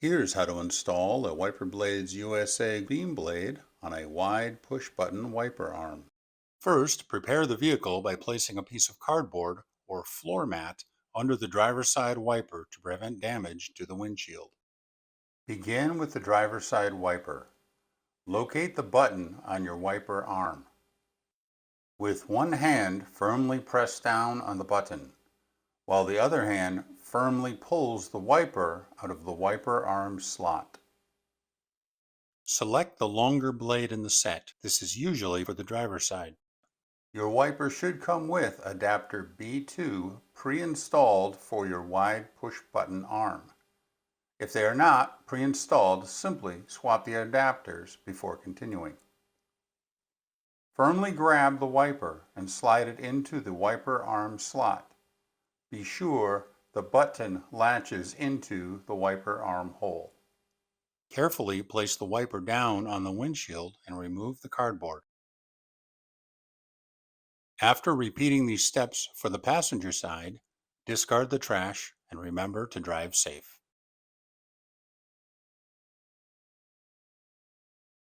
Here's how to install a WiperBladesUSA beam blade on a wide push-button wiper arm. First, prepare the vehicle by placing a piece of cardboard or floor mat under the driver's side wiper to prevent damage to the windshield. Begin with the driver's side wiper. Locate the button on your wiper arm. With one hand, firmly press down on the button, while the other hand firmly pulls the wiper out of the wiper arm slot. Select the longer blade in the set. This is usually for the driver's side. Your wiper should come with adapter B2 pre-installed for your wide push-button arm. If they are not pre-installed, simply swap the adapters before continuing. Firmly grab the wiper and slide it into the wiper arm slot. Be sure the button latches into the wiper arm hole. Carefully place the wiper down on the windshield and remove the cardboard. After repeating these steps for the passenger side, discard the trash and remember to drive safe.